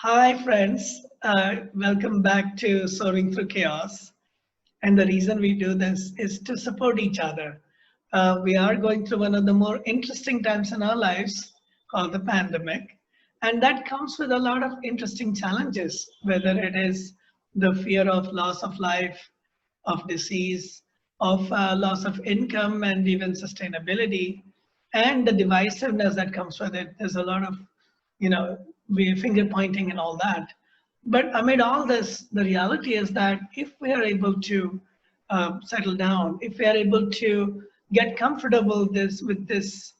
Hi, friends. Welcome back to Soaring Through Chaos. And the reason we do this is to support each other. We are going through one of the more interesting times in our lives called the pandemic. And that comes with a lot of interesting challenges, whether it is the fear of loss of life, of disease, of loss of income, and even sustainability, and the divisiveness that comes with it. There's a lot of, we finger pointing and all that. But amid all this, the reality is that if we are able to settle down, if we are able to get comfortable with this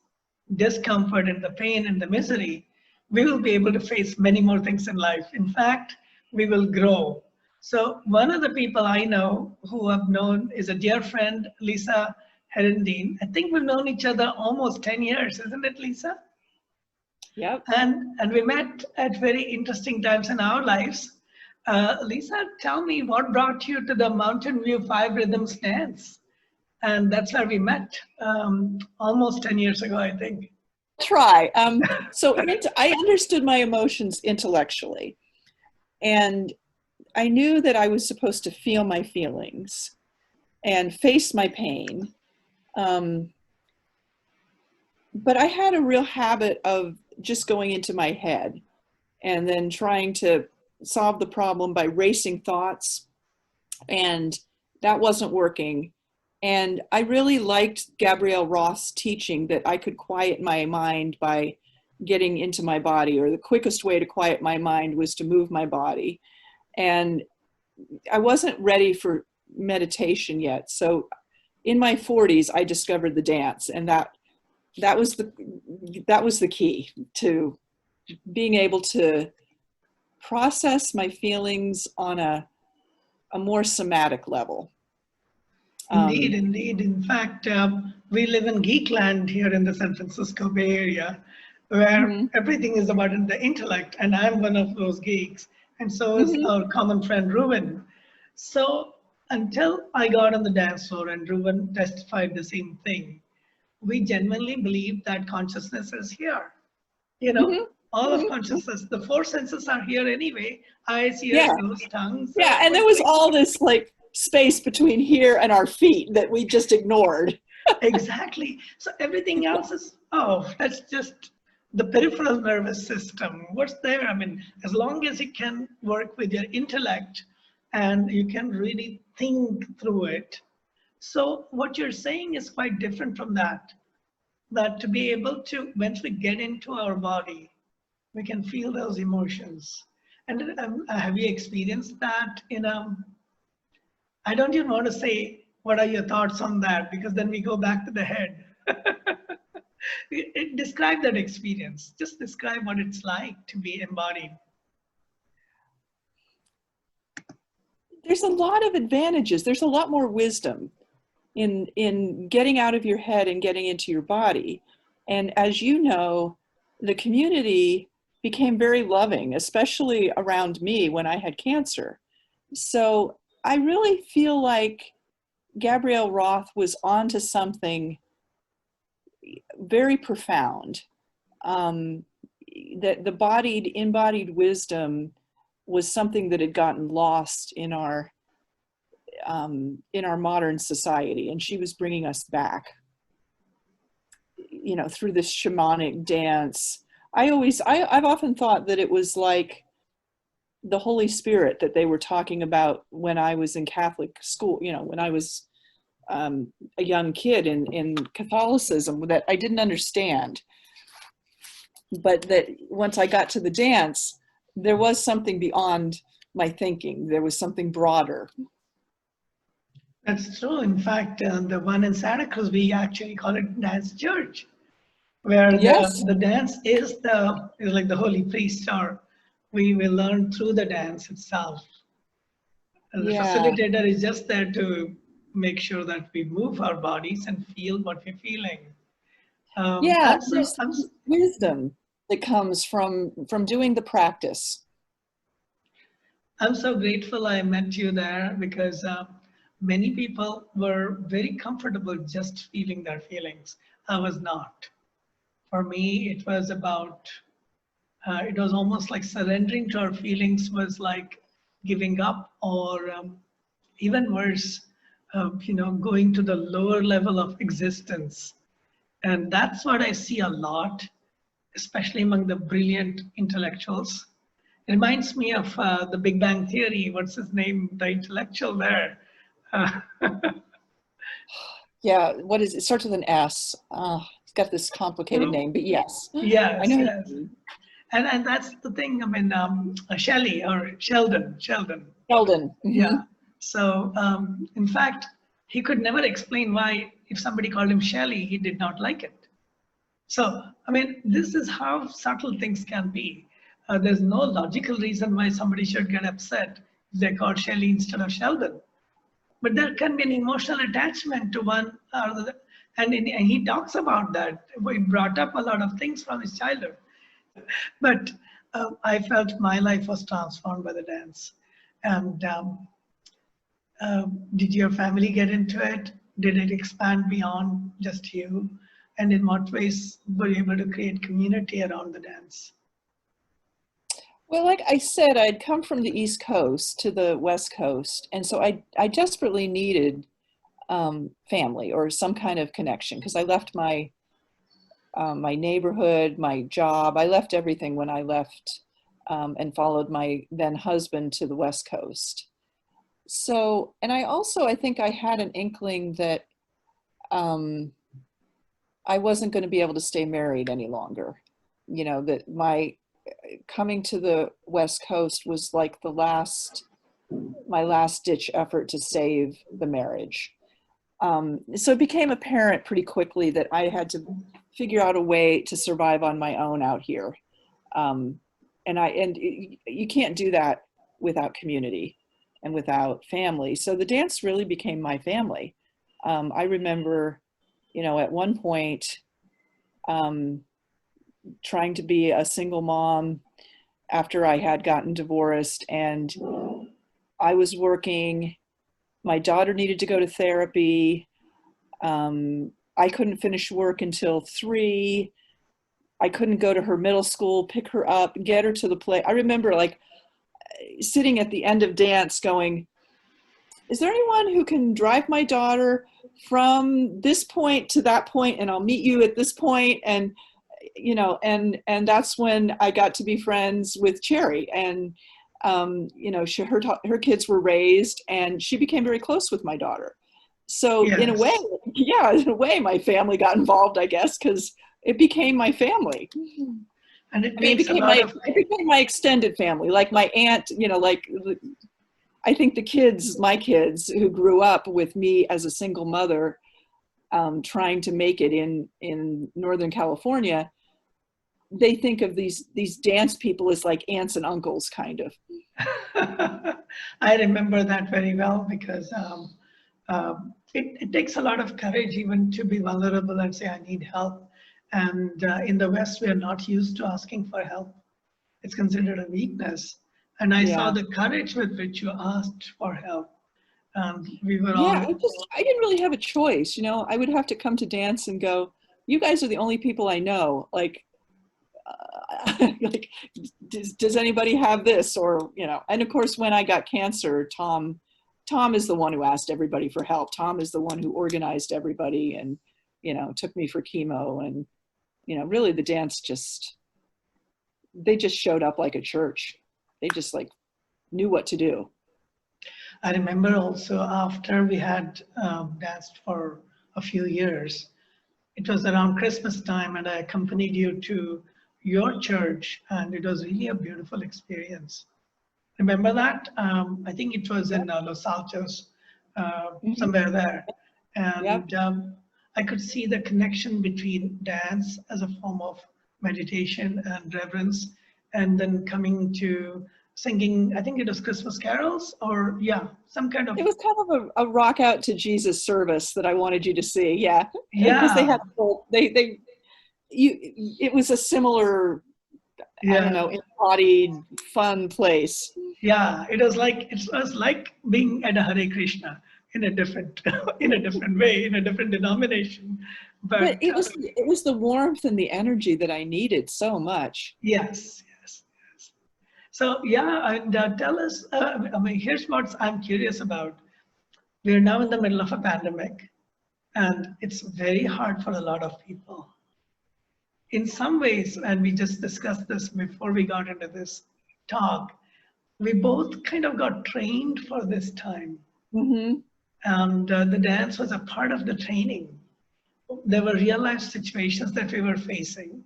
discomfort and the pain and the misery, we will be able to face many more things in life. In fact, we will grow. So one of the people I know who I've known is a dear friend, Lisa Herendeen. I think we've known each other almost 10 years, isn't it, Lisa? Yep. And we met at very interesting times in our lives. Lisa, tell me what brought you to the Mountain View 5 Rhythms dance? And that's where we met almost 10 years ago, I think. Try. I understood my emotions intellectually, and I knew that I was supposed to feel my feelings and face my pain. But I had a real habit of just going into my head and then trying to solve the problem by racing thoughts, and that wasn't working. And I really liked Gabrielle Roth's teaching that I could quiet my mind by getting into my body, or the quickest way to quiet my mind was to move my body. And I wasn't ready for meditation yet. So in my 40s, I discovered the dance, and that was the key to being able to process my feelings on a more somatic level. Indeed, indeed. In fact, we live in geekland here in the San Francisco Bay Area, where everything is about the intellect, and I'm one of those geeks, and so is our common friend Ruben. So until I got on the dance floor and Ruben testified the same thing, we genuinely believe that consciousness is here. All of consciousness, the four senses are here anyway: eyes, ears, nose, tongue. So and there was all this like space between here and our feet that we just ignored. Exactly. So everything else is, that's just the peripheral nervous system. What's there? I mean, as long as you can work with your intellect and you can really think through it. So what you're saying is quite different from that. That to be able to, once we get into our body, we can feel those emotions. And have you experienced that I don't even want to say what are your thoughts on that, because then we go back to the head. Describe that experience. Just describe what it's like to be embodied. There's a lot of advantages. There's a lot more wisdom in getting out of your head and getting into your body. And as you know, the community became very loving, especially around me when I had cancer. So I really feel like Gabrielle Roth was onto something very profound. That the embodied wisdom was something that had gotten lost in our modern society, and she was bringing us back, through this shamanic dance. I've often thought that it was like the Holy Spirit that they were talking about when I was in Catholic school, when I was a young kid in Catholicism, that I didn't understand. But that once I got to the dance, there was something beyond my thinking. There was something broader. That's true. In fact, the one in Santa Cruz, we actually call it Dance Church, where the dance is like the holy priest, or we will learn through the dance itself. And the facilitator is just there to make sure that we move our bodies and feel what we're feeling. There's wisdom that comes from doing the practice. I'm so grateful I met you there, because many people were very comfortable just feeling their feelings. I was not. For me, it was about It was almost like surrendering to our feelings was like giving up, or even worse, going to the lower level of existence. And that's what I see a lot, especially among the brilliant intellectuals. It reminds me of the Big Bang Theory. What's his name? The intellectual there. Uh, Yeah, what is it? Starts with an S. It's got this complicated name, but yes, I yes, know. yes. And that's the thing. I mean, Shelley or Sheldon. Sheldon. Yeah. So, in fact, he could never explain why, if somebody called him Shelley, he did not like it. So, I mean, this is how subtle things can be. There's no logical reason why somebody should get upset if they call Shelley instead of Sheldon. But there can be an emotional attachment to one or the, and he talks about that. He brought up a lot of things from his childhood. But I felt my life was transformed by the dance. And did your family get into it? Did it expand beyond just you? And in what ways were you able to create community around the dance? Well, like I said, I'd come from the East Coast to the West Coast, and so I desperately needed family or some kind of connection because I left my neighborhood, my job. I left everything when I left and followed my then husband to the West Coast. So, and I think I had an inkling that I wasn't going to be able to stay married any longer. You know, that my coming to the West Coast was like my last ditch effort to save the marriage. So it became apparent pretty quickly that I had to figure out a way to survive on my own out here. And you can't do that without community and without family. So the dance really became my family. I remember, at one point, trying to be a single mom after I had gotten divorced, and I was working. My daughter needed to go to therapy. I couldn't finish work until 3. I couldn't go to her middle school, pick her up, get her to the play. I remember like sitting at the end of dance going, is there anyone who can drive my daughter from this point to that point, and I'll meet you at this point? And and that's when I got to be friends with Cherry, and her kids were raised, and she became very close with my daughter. So Yes. in a way, my family got involved, I guess, because it became my family. And It became my extended family, like my aunt. I think my kids who grew up with me as a single mother, trying to make it in Northern California, they think of these dance people as like aunts and uncles, kind of. I remember that very well because it takes a lot of courage even to be vulnerable and say, I need help. And in the West, we are not used to asking for help. It's considered a weakness. And I saw the courage with which you asked for help. We were all. I didn't really have a choice. I would have to come to dance and go, you guys are the only people I know. Like, like, does anybody have this? Or, and of course, when I got cancer, Tom is the one who asked everybody for help. Tom is the one who organized everybody and, took me for chemo. And, really the dance they just showed up like a church. They just like knew what to do. I remember also after we had danced for a few years, it was around Christmas time, and I accompanied you to your church, and it was really a beautiful experience. Remember that? I think it was in Los Altos, somewhere there. And I could see the connection between dance as a form of meditation and reverence, and then coming to singing, I think it was Christmas carols, or some kind of. It was kind of a rock out to Jesus service that I wanted you to see. Yeah. Yeah. Because it was a similar, I don't know, embodied, fun place. Yeah, it was like being at a Hare Krishna in a different way, in a different denomination. But it was the warmth and the energy that I needed so much. Yes, So yeah, and tell us. I mean, here's what I'm curious about. We're now in the middle of a pandemic, and it's very hard for a lot of people. In some ways, and we just discussed this before we got into this talk, we both kind of got trained for this time. Mm-hmm. And the dance was a part of the training. There were real life situations that we were facing.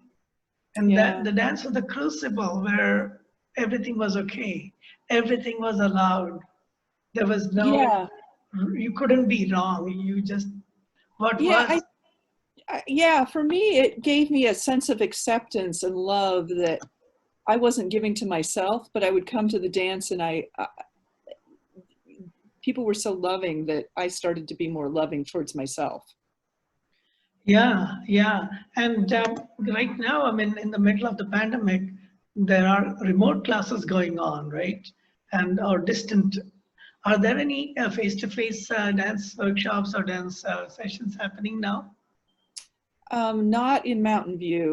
And that Yeah. the dance was the crucible where everything was okay. Everything was allowed. There was no, Yeah. you couldn't be wrong. You just, what Yeah. was, Yeah. For me, it gave me a sense of acceptance and love that I wasn't giving to myself, but I would come to the dance and people were so loving that I started to be more loving towards myself. yeah, yeah. And right now, I mean, in the middle of the pandemic, there are remote classes going on, right? And or distant. Are there any face-to-face dance workshops or dance sessions happening now? Not in Mountain View.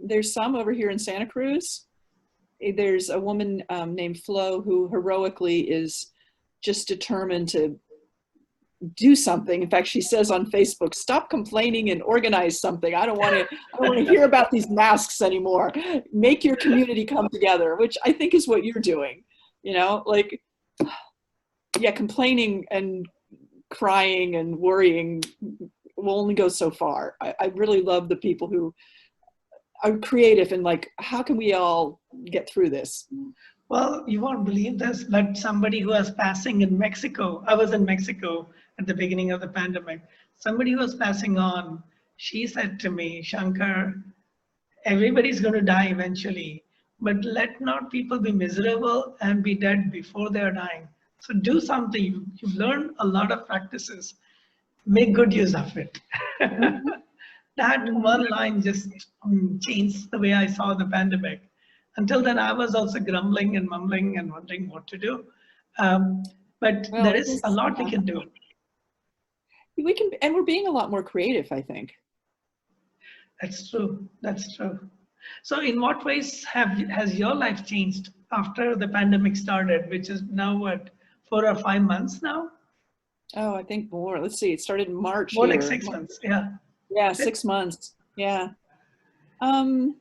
There's some over here in Santa Cruz. There's a woman named Flo who heroically is just determined to do something. In fact, she says on Facebook, "Stop complaining and organize something. I don't want to. I don't want to hear about these masks anymore. Make your community come together," which I think is what you're doing. You know, like, yeah, complaining and crying and worrying will only go so far. I really love the people who are creative and like, how can we all get through this? Well, you won't believe this, but somebody who was passing in Mexico, I was in Mexico at the beginning of the pandemic. Somebody who was passing on, she said to me, Shankar, everybody's going to die eventually, but let not people be miserable and be dead before they're dying. So do something. You've learned a lot of practices. Make good use of it. Mm-hmm. That Mm-hmm. one line just changed the way I saw the pandemic. Until then, I was also grumbling and mumbling and wondering what to do. But Well, there it is a is, lot we yeah. can do. We can, and we're being a lot more creative, I think. That's true. That's true. So, in what ways has your life changed after the pandemic started, which is now what, 4 or 5 months now? Oh, I think more. Let's see. It started in March More like here. 6 months. Yeah. Yeah, 6 months. Yeah. Um,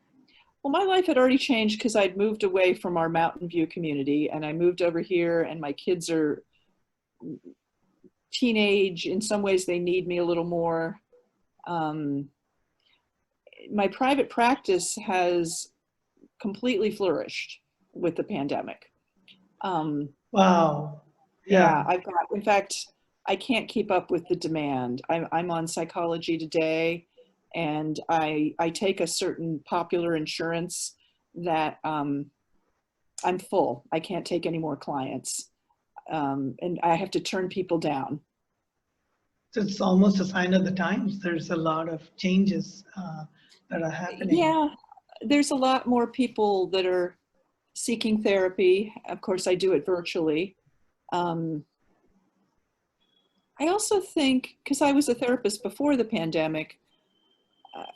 well, my life had already changed because I'd moved away from our Mountain View community and I moved over here and my kids are teenage. In some ways, they need me a little more. Um, my private practice has completely flourished with the pandemic. Um, Wow. yeah, Yeah. I've got, in fact, I can't keep up with the demand. I'm on Psychology Today, and I take a certain popular insurance that I'm full. I can't take any more clients, and I have to turn people down. So it's almost a sign of the times. There's a lot of changes that are happening. Yeah, there's a lot more people that are seeking therapy. Of course, I do it virtually. Um, I also think, because I was a therapist before the pandemic,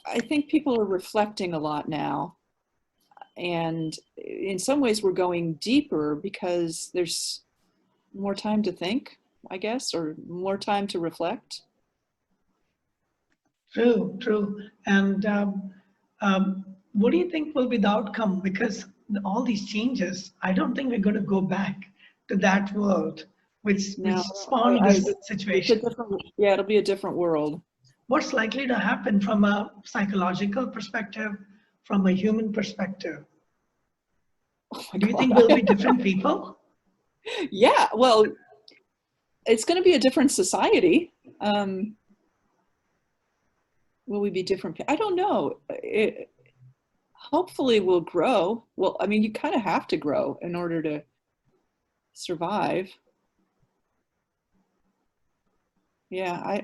I think people are reflecting a lot now. And in some ways, we're going deeper because there's more time to think, I guess, or more time to reflect. True, true. And what do you think will be the outcome? Because all these changes, I don't think we're going to go back to that world which Now, spawned this it's a situation. different, yeah, it'll be a different world. What's likely to happen from a psychological perspective, from a human perspective? Oh my Do you God. think we'll be different people? Yeah, well, it's going to be a different society. Um, will we be different? I don't know. Hopefully we'll grow. Well, I mean, you kind of have to grow in order to survive. Yeah,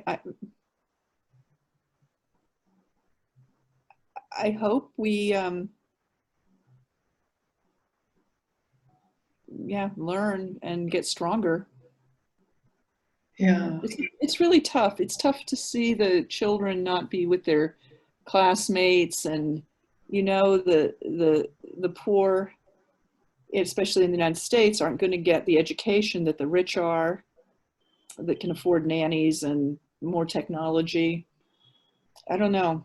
I hope we, yeah, learn and get stronger. Yeah. It's really tough. It's tough to see the children not be with their classmates and you know, the poor, especially in the United States, aren't going to get the education that the rich are, that can afford nannies and more technology. I don't know.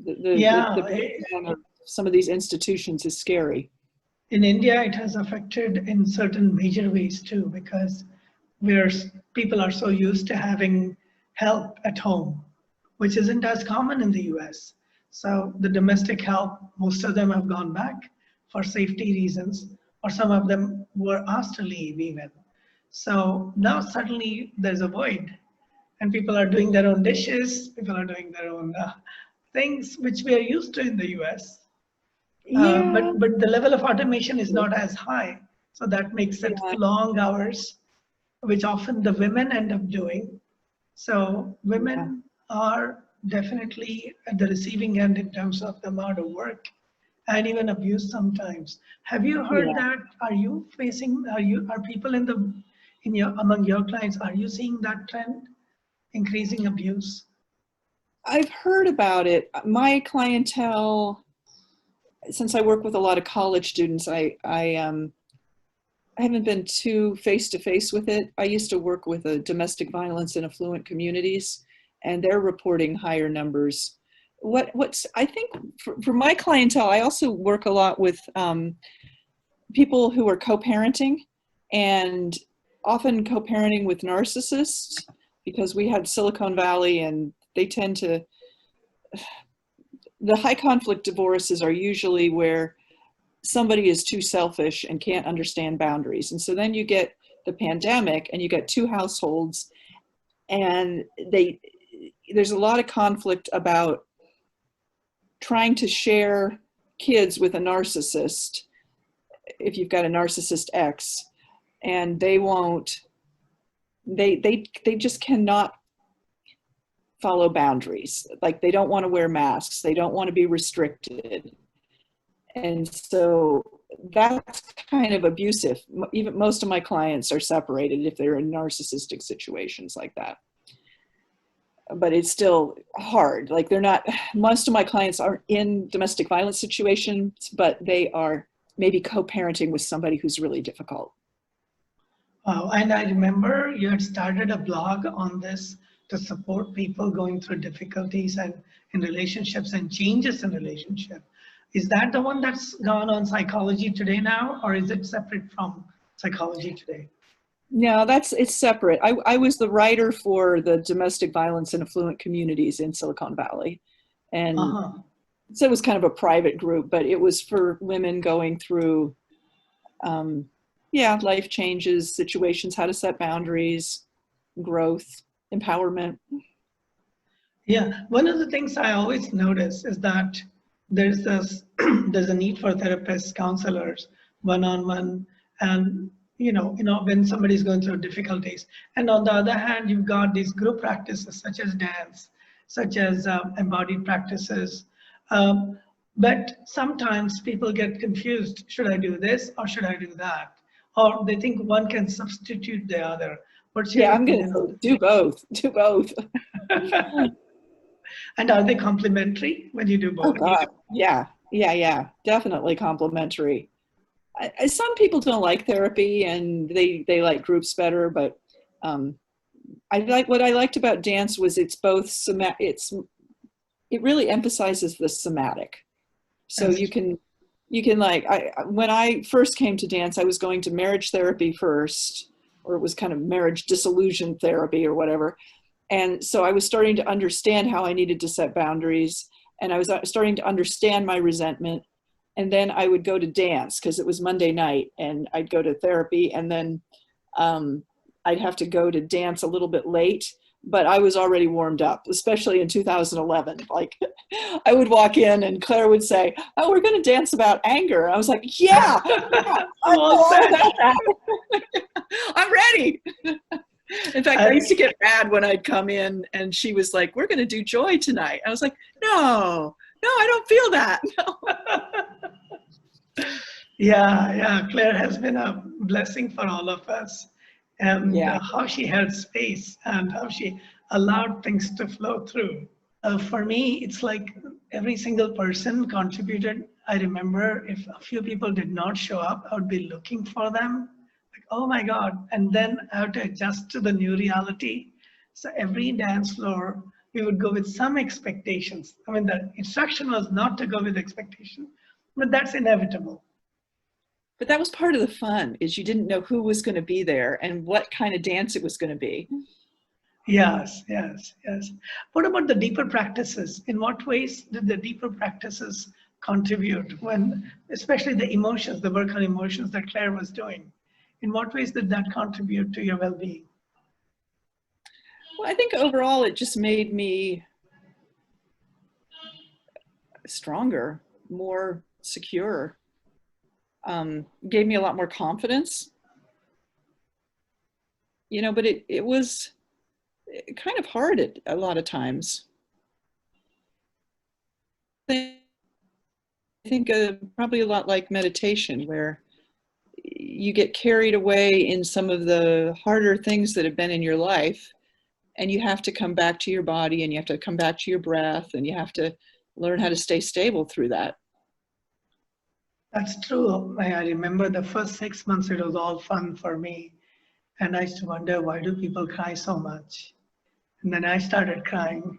The Yeah, breakdown of some of these institutions is scary. in India, it has affected in certain major ways too, because where people are so used to having help at home, which isn't as common in the US. So the domestic help, most of them have gone back for safety reasons, or some of them were asked to leave even. So now suddenly there's a void, and people are doing their own dishes, people are doing their own things, which we are used to in the US. Yeah, But the level of automation is not as high, so that makes it yeah, long hours, which often the women end up doing. So yeah, women are definitely at the receiving end in terms of the amount of work and even abuse sometimes. Have you heard yeah. that? Are you facing? Are people in your among your clients? Are you seeing that trend, increasing abuse? I've heard about it. My clientele, since I work with a lot of college students, I haven't been too face to face with it. I used to work with a domestic violence in affluent communities, and they're reporting higher numbers. What's I think for my clientele, I also work a lot with people who are co-parenting, and often co-parenting with narcissists, because we had Silicon Valley, and they tend to, the high conflict divorces are usually where somebody is too selfish and can't understand boundaries. And so then you get the pandemic and you get two households, and there's a lot of conflict about trying to share kids with a narcissist, if you've got a narcissist ex, and they won't, they just cannot follow boundaries. Like, they don't want to wear masks, they don't want to be restricted. And so that's kind of abusive. Even most of my clients are separated if they're in narcissistic situations like that. But it's still hard. Like, they're not, most of my clients aren't in domestic violence situations, but they are maybe co-parenting with somebody who's really difficult. Wow, and I remember you had started a blog on this to support people going through difficulties and in relationships and changes in relationship. Is that the one that's gone on Psychology Today now, or is it separate from Psychology Today? No, it's separate. I was the writer for the domestic violence in affluent communities in Silicon Valley. And Uh-huh. so it was kind of a private group, but it was for women going through, life changes, situations, how to set boundaries, growth, empowerment. Yeah, one of the things I always notice is that there's this there's a need for therapists, counselors, one-on-one, and when somebody's going through difficulties. And on the other hand, you've got these group practices such as dance, such as embodied practices. Um, but sometimes people get confused. Should I do this or should I do that? Or they think one can substitute the other. What's your Yeah, I'm going opinion to on do both. Do both. this? And are they complementary when you do Oh both? God, yeah, definitely complementary. Some people don't like therapy and they like groups better, but I like, what I liked about dance was it's both it really emphasizes the somatic. So That's you can like, when I first came to dance, I was going to marriage therapy first, or it was kind of marriage disillusion therapy or whatever. And so I was starting to understand how I needed to set boundaries, and I was starting to understand my resentment. And then I would go to dance because it was Monday night, and I'd go to therapy, and then I'd have to go to dance a little bit late, but I was already warmed up, especially in 2011. Like, I would walk in and Claire would say, "Oh, we're going to dance about anger." I was like, yeah, I I'm know all all set. about that. I'm ready. In fact, I used to get mad when I'd come in and she was like, "We're going to do joy tonight." I was like, no, I don't feel that. Yeah. Claire has been a blessing for all of us, and Yeah. how she held space and how she allowed things to flow through. For me, it's like every single person contributed. I remember if a few people did not show up, I would be looking for them. Like, oh my God. And then I have to adjust to the new reality. So every dance floor, we would go with some expectations. I mean, the instruction was not to go with expectation, but that's inevitable. But that was part of the fun, is you didn't know who was going to be there and what kind of dance it was going to be. Yes, yes, yes. What about the deeper practices? In what ways did the deeper practices contribute when, especially the emotions, the work on emotions that Claire was doing? In what ways did that contribute to your well-being? Well, I think overall it just made me stronger, more secure, gave me a lot more confidence, but it was kind of hard at a lot of times. I think probably a lot like meditation, where you get carried away in some of the harder things that have been in your life, and you have to come back to your body, and you have to come back to your breath, and you have to learn how to stay stable through that. That's true. I remember the first 6 months, it was all fun for me. And I used to wonder, why do people cry so much? And then I started crying.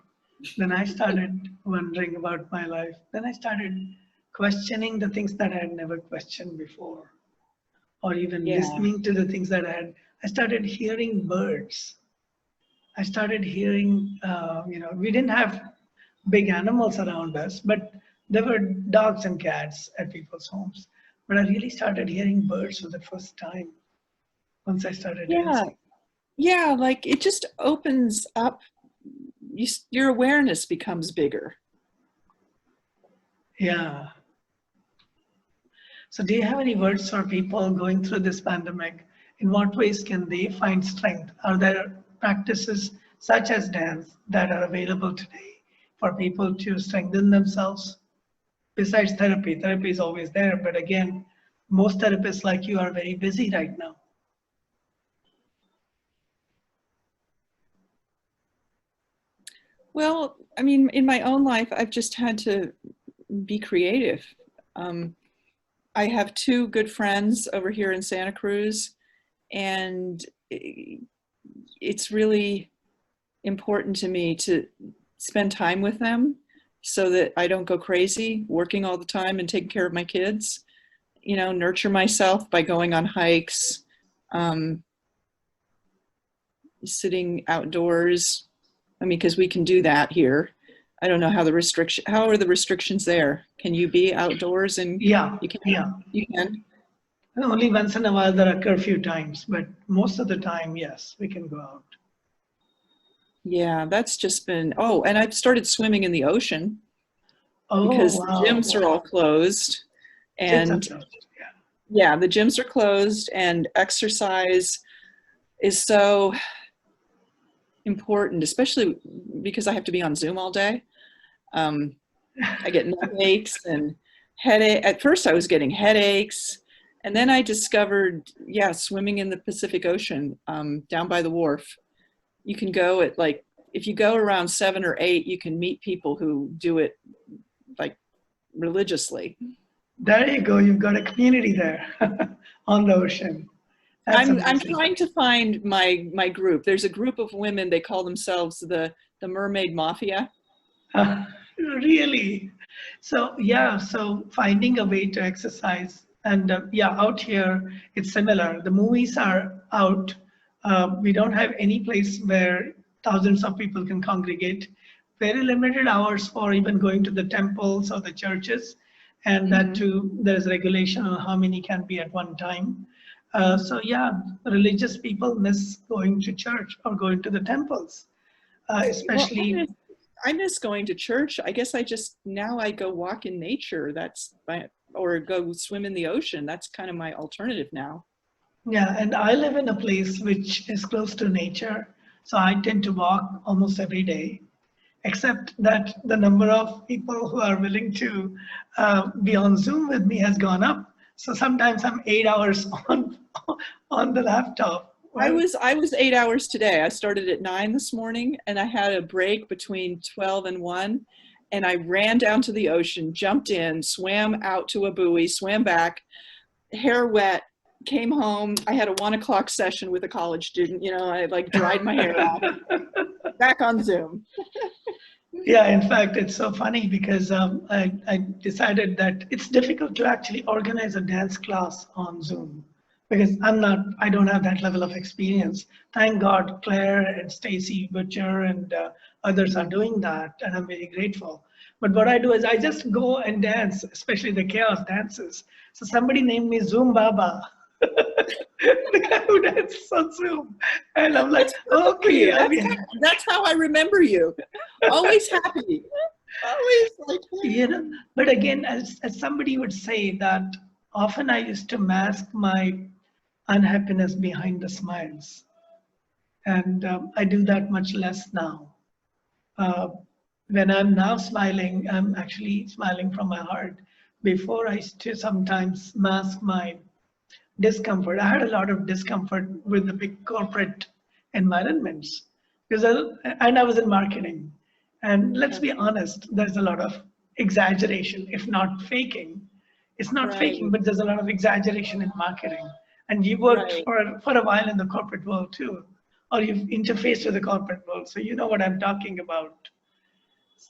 Then I started wondering about my life. Then I started questioning the things that I had never questioned before, or even Yeah. listening to the things that I started hearing birds. I started hearing, we didn't have big animals around us, but there were dogs and cats at people's homes. But I really started hearing birds for the first time once I started dancing. Yeah, like it just opens up, your awareness becomes bigger. Yeah. So do you have any words for people going through this pandemic? In what ways can they find strength? Are there practices such as dance that are available today for people to strengthen themselves? Besides therapy, therapy is always there, but again, most therapists like you are very busy right now. Well, I mean, in my own life, I've just had to be creative. I have two good friends over here in Santa Cruz, and it's really important to me to spend time with them so that I don't go crazy working all the time and taking care of my kids. Nurture myself by going on hikes, sitting outdoors. I mean, because we can do that here. I don't know how how are the restrictions there? Can you be outdoors and Yeah, you can? yeah. You can. Only once in a while there are curfew times, but most of the time, yes, we can go out. Yeah, that's just been, oh, and I've started swimming in the ocean Oh, because the wow. gyms are all closed. Gyms are And closed, yeah. yeah, the gyms are closed, and exercise is so important, especially because I have to be on Zoom all day. I get neck aches and headache. At first I was getting headaches, and then I discovered, yeah, swimming in the Pacific Ocean, down by the wharf. You can go at if you go around 7 or 8, you can meet people who do it like religiously. There you go. You've got a community there on the ocean. That's I'm amazing. trying to find my group. There's a group of women. They call themselves the Mermaid Mafia. Really? So yeah, so finding a way to exercise, and yeah, out here it's similar. The movies are out. We don't have any place where thousands of people can congregate. Very limited hours for even going to the temples or the churches, and that too, there's regulation on how many can be at one time. So yeah, religious people miss going to church or going to the temples, Well, especially. I miss going to church. I guess now I go walk in nature. Or go swim in the ocean. That's kind of my alternative now. Yeah, and I live in a place which is close to nature, so I tend to walk almost every day, except that the number of people who are willing to be on Zoom with me has gone up. So sometimes I'm 8 hours on the laptop. I Well, was 8 hours today. I started at 9 this morning, and I had a break between 12 and 1. And I ran down to the ocean, jumped in, swam out to a buoy, swam back, hair wet, came home. I had a 1 o'clock session with a college student. You know, I like dried my hair off, back on Zoom. Yeah, in fact, it's so funny because I decided that it's difficult to actually organize a dance class on Zoom because I don't have that level of experience. Thank God Claire and Stacy Butcher and others are doing that, and I'm very grateful. But what I do is I just go and dance, especially the chaos dances. So somebody named me Zoom Baba. The guy who dances on Zoom. And I'm like, It's perfect for okay, you. I mean, That's how I remember you. Always happy. Always like, you know, but again, as somebody would say that often I used to mask my unhappiness behind the smiles. And I do that much less now. Uh, when I'm now smiling, I'm actually smiling from my heart. Before I used to sometimes mask my discomfort. I had a lot of discomfort with the big corporate environments because and I was in marketing. And let's be honest, there's a lot of exaggeration, if not faking. It's not right, faking, but there's a lot of exaggeration in marketing. And you worked right. for a while in the corporate world too, or you've interfaced with the corporate world, so you know what I'm talking about.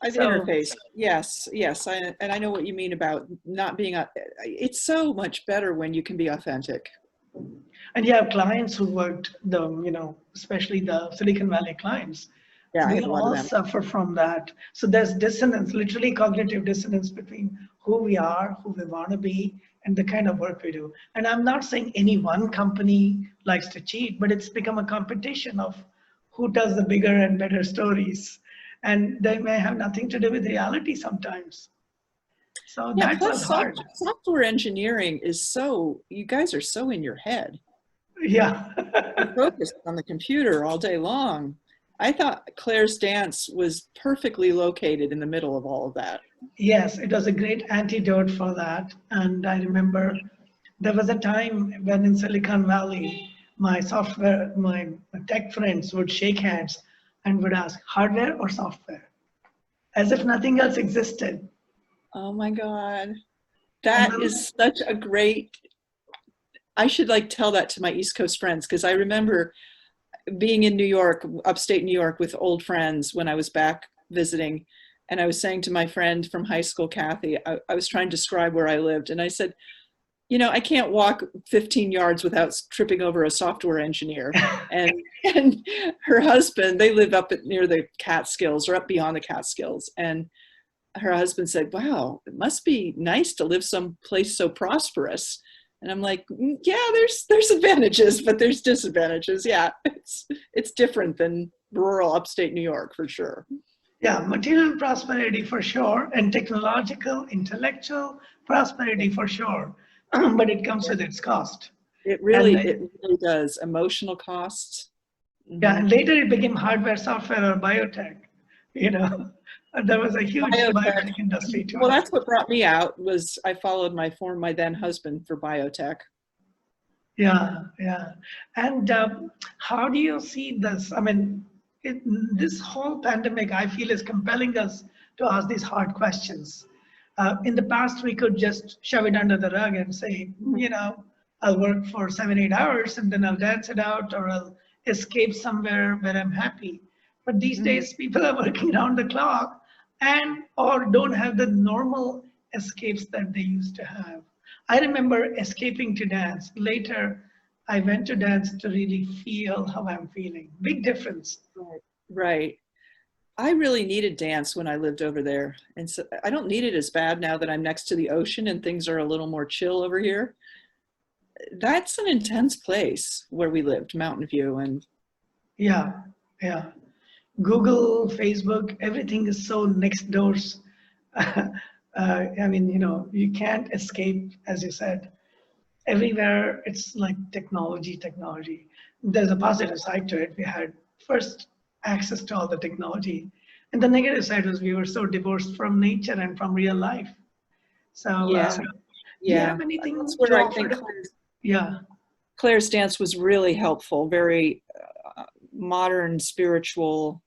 I've So interfaced. Yes, yes. And I know what you mean about not being, it's so much better when you can be authentic. and you have clients who worked especially the Silicon Valley clients. Yeah, I They have a lot of all them. suffer from that. So there's dissonance, literally cognitive dissonance between who we are, who we want to be, and the kind of work we do. And I'm not saying any one company likes to cheat, but it's become a competition of who tells the bigger and better stories. And they may have nothing to do with reality sometimes. So Yeah, that was plus hard. software engineering is so, you guys are so in your head. Yeah. You're focused on the computer all day long. I thought Claire's dance was perfectly located in the middle of all of that. Yes, it was a great antidote for that. And I remember there was a time when in Silicon Valley, my tech friends would shake hands and would ask, hardware or software? As if nothing else existed. Oh my God. And That then, is such a great, I should like tell that to my East Coast friends because I remember being in New York, upstate New York with old friends when I was back visiting. And I was saying to my friend from high school, Kathy, I was trying to describe where I lived. And I said, you know, I can't walk 15 yards without tripping over a software engineer. And her husband, they live up near the Catskills or up beyond the Catskills. And her husband said, wow, it must be nice to live someplace so prosperous. And I'm like, yeah, there's advantages, but there's disadvantages. Yeah, it's different than rural upstate New York for sure. yeah, material prosperity for sure, and technological, intellectual prosperity for sure. But it comes with its cost. And It really does. Emotional costs. yeah, Mm-hmm. and later it became hardware, software, or biotech. You know, there was a huge Biotech. biotech industry to Well, it. that's what brought me out was I followed my then husband for biotech. Yeah, yeah. And how do you see this? I mean, this whole pandemic, I feel, is compelling us to ask these hard questions. In the past, we could just shove it under the rug and say, I'll work for 7, 8 hours and then I'll dance it out or I'll escape somewhere where I'm happy. But these Mm-hmm. days, people are working around the clock and or don't have the normal escapes that they used to have. I remember escaping to dance. Later, I went to dance to really feel how I'm feeling. Big difference. Right. Right. I really needed dance when I lived over there. And so I don't need it as bad now that I'm next to the ocean and things are a little more chill over here. That's an intense place where we lived, Mountain View. And Yeah, yeah. Google, Facebook, everything is so next doors. I mean, you can't escape, as you said. Everywhere, it's like technology, technology. There's a positive side to it. We had first access to all the technology. And the negative side was we were so divorced from nature and from real life. So, yeah, do you yeah. have That's anything to where I offer? think Yeah. Claire's dance was really helpful, very modern, spiritual.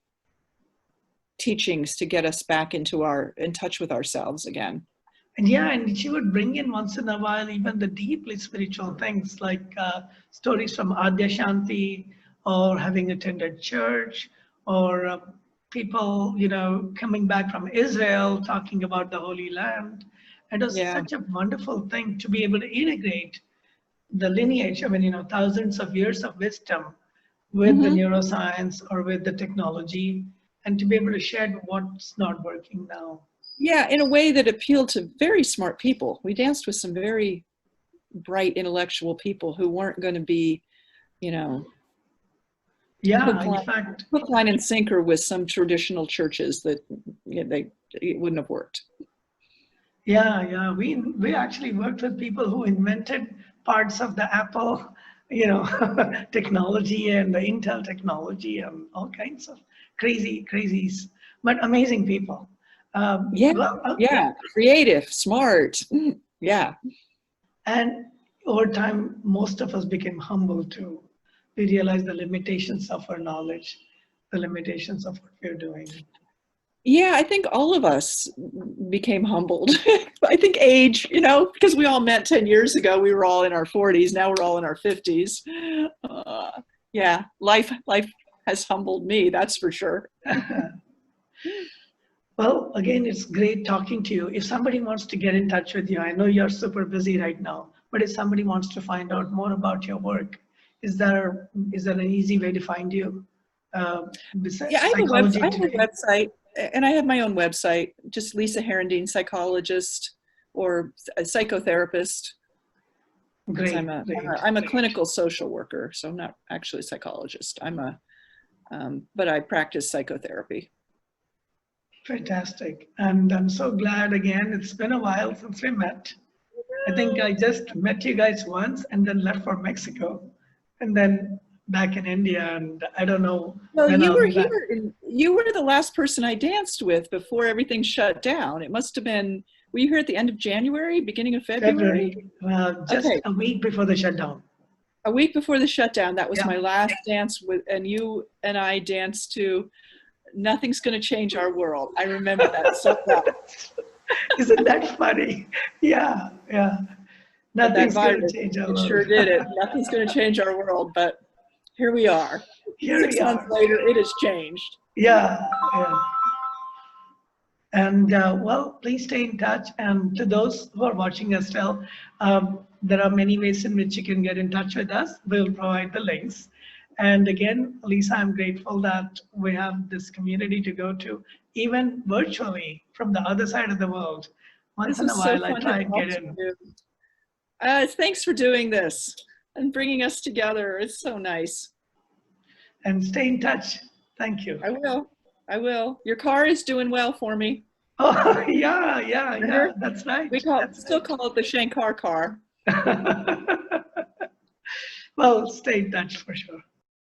teachings to get us back in touch with ourselves again. And yeah, and she would bring in once in a while even the deeply spiritual things like stories from Adya Shanti, or having attended church, or people, coming back from Israel talking about the Holy Land. It was Yeah. such a wonderful thing to be able to integrate the lineage, I mean, thousands of years of wisdom with the Mm-hmm. neuroscience or with the technology, and to be able to share what's not working now. Yeah, in a way that appealed to very smart people. We danced with some very bright intellectual people who weren't going to be, Yeah, in fact, hook, line, and sinker with some traditional churches that it wouldn't have worked. yeah. We actually worked with people who invented parts of the Apple, technology and the Intel technology and all kinds of crazies, but amazing people. Yeah, yeah, creative, smart. Yeah. And over time, most of us became humble too. We realized the limitations of our knowledge, the limitations of what we're doing. Yeah, I think all of us became humbled. I think age, because we all met 10 years ago, we were all in our 40s. Now we're all in our 50s. Yeah, life has humbled me, that's for sure. Well, again, it's great talking to you. If somebody wants to get in touch with you, I know you're super busy right now, but if somebody wants to find out more about your work, is there an easy way to find you? Yeah, I have Psychology a Today. website, and I have my own website, just Lisa Herendeen, psychologist or a psychotherapist. Great, I'm a clinical social worker, so I'm not actually a psychologist. But I practice psychotherapy. Fantastic. And I'm so glad again, it's been a while since we met. I think I just met you guys once and then left for Mexico and then back in India. And I don't know Well, when you I'll were be back. here, you were the last person I danced with before everything shut down. It must have been, were you here at the end of January, beginning of February? Just Okay, a week before the shutdown. a week before the shutdown. That was Yeah. my last dance with, and you and I danced to Nothing's Gonna Change Our World. I remember that so well. Isn't that funny? Yeah. But that Nothing's going to virus, change our it sure world. did it. Nothing's going to change our world, but here we are. Here we 6 months are. later, it has changed. Yeah. And well, please stay in touch. And to those who are watching us still, there are many ways in which you can get in touch with us. We'll provide the links. And again, Lisa, I'm grateful that we have this community to go to, even virtually from the other side of the world. Once This in a was so while, I fun try to and talk get to in. you. Thanks for doing this and bringing us together. It's so nice. And stay in touch. Thank you. I will. Your car is doing well for me. Oh, yeah. That's right. We still call it the Shankar car. Well, stay in touch for sure.